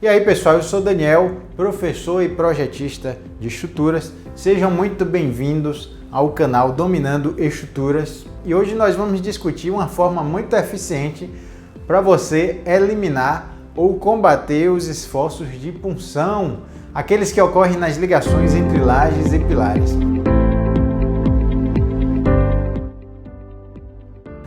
E aí pessoal, eu sou Daniel, professor e projetista de estruturas. Sejam muito bem-vindos ao canal Dominando Estruturas. E hoje nós vamos discutir uma forma muito eficiente para você eliminar ou combater os esforços de punção, aqueles que ocorrem nas ligações entre lajes e pilares.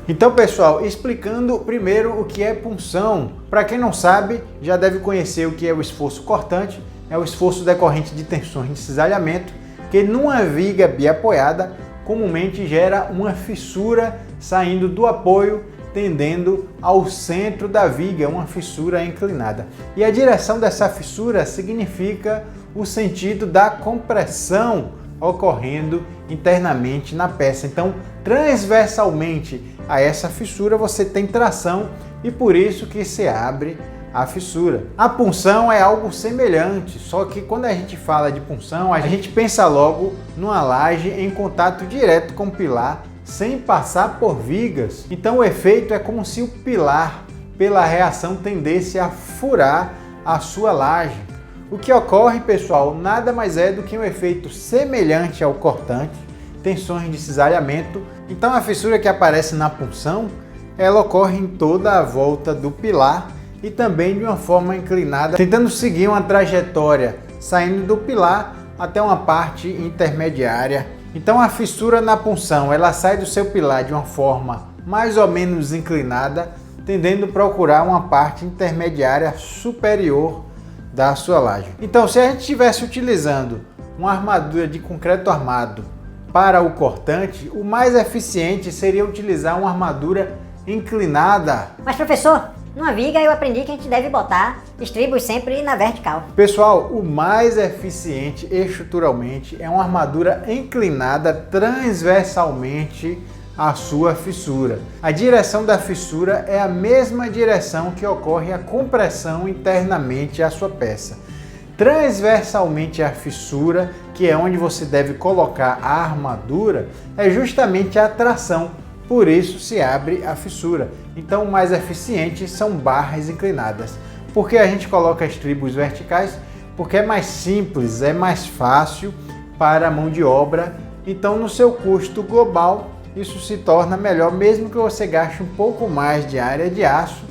Então pessoal, explicando primeiro o que é punção. Para quem não sabe, já deve conhecer o que é o esforço cortante. É o esforço decorrente de tensões de cisalhamento, que numa viga biapoiada comumente gera uma fissura saindo do apoio, tendendo ao centro da viga, uma fissura inclinada. E a direção dessa fissura significa o sentido da compressão ocorrendo internamente na peça. Então, transversalmente a essa fissura você tem tração e por isso que se abre a fissura. A punção é algo semelhante, só que quando a gente fala de punção, a gente pensa logo numa laje em contato direto com o pilar, sem passar por vigas. Então o efeito é como se o pilar, pela reação, tendesse a furar a sua laje. O que ocorre, pessoal, nada mais é do que um efeito semelhante ao cortante, tensões de cisalhamento. Então a fissura que aparece na punção, ela ocorre em toda a volta do pilar e também de uma forma inclinada, tentando seguir uma trajetória saindo do pilar até uma parte intermediária. Então a fissura na punção, ela sai do seu pilar de uma forma mais ou menos inclinada, tendendo a procurar uma parte intermediária superior da sua laje. Então, se a gente estivesse utilizando uma armadura de concreto armado para o cortante, o mais eficiente seria utilizar uma armadura inclinada. Mas professor, numa viga eu aprendi que a gente deve botar estribos sempre na vertical. Pessoal, o mais eficiente estruturalmente é uma armadura inclinada transversalmente à sua fissura. A direção da fissura é a mesma direção que ocorre a compressão internamente à sua peça. Transversalmente à fissura, que é onde você deve colocar a armadura, é justamente a tração. Por isso se abre a fissura. Então o mais eficiente são barras inclinadas. Por que a gente coloca estribos verticais? Porque é mais simples, é mais fácil para a mão de obra. Então no seu custo global isso se torna melhor, mesmo que você gaste um pouco mais de área de aço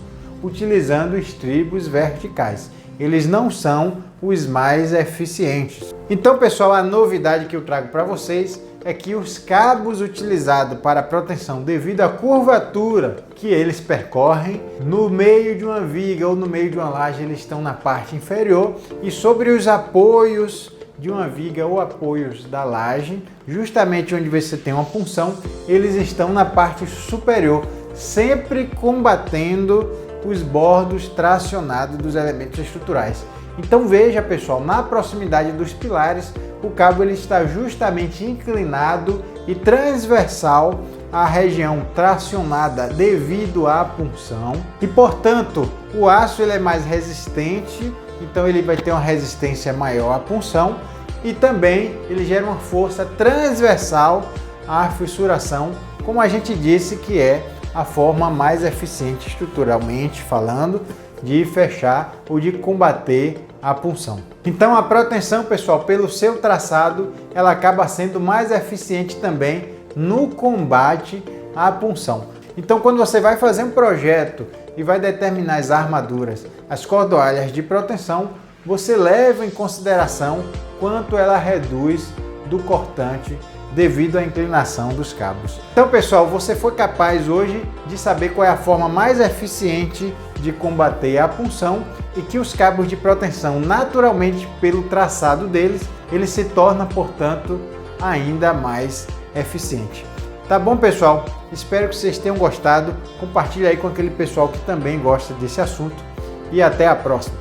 utilizando estribos verticais. Eles não são os mais eficientes. Então pessoal, a novidade que eu trago para vocês é que os cabos utilizados para proteção devido à curvatura que eles percorrem no meio de uma viga ou no meio de uma laje, eles estão na parte inferior, e sobre os apoios de uma viga ou apoios da laje, justamente onde você tem uma punção, eles estão na parte superior, sempre combatendo os bordos tracionados dos elementos estruturais. Então veja pessoal, na proximidade dos pilares, o cabo ele está justamente inclinado e transversal à região tracionada devido à punção, e portanto o aço ele é mais resistente, então ele vai ter uma resistência maior à punção e também ele gera uma força transversal à fissuração, como a gente disse que é a forma mais eficiente estruturalmente falando de fechar ou de combater a punção. Então a proteção, pessoal, pelo seu traçado, ela acaba sendo mais eficiente também no combate à punção. Então quando você vai fazer um projeto e vai determinar as armaduras, as cordoalhas de proteção, você leva em consideração quanto ela reduz do cortante devido à inclinação dos cabos. Então pessoal, você foi capaz hoje de saber qual é a forma mais eficiente de combater a punção e que os cabos de proteção, naturalmente pelo traçado deles, ele se torna, portanto, ainda mais eficiente. Tá bom, pessoal? Espero que vocês tenham gostado. Compartilhe aí com aquele pessoal que também gosta desse assunto e até a próxima.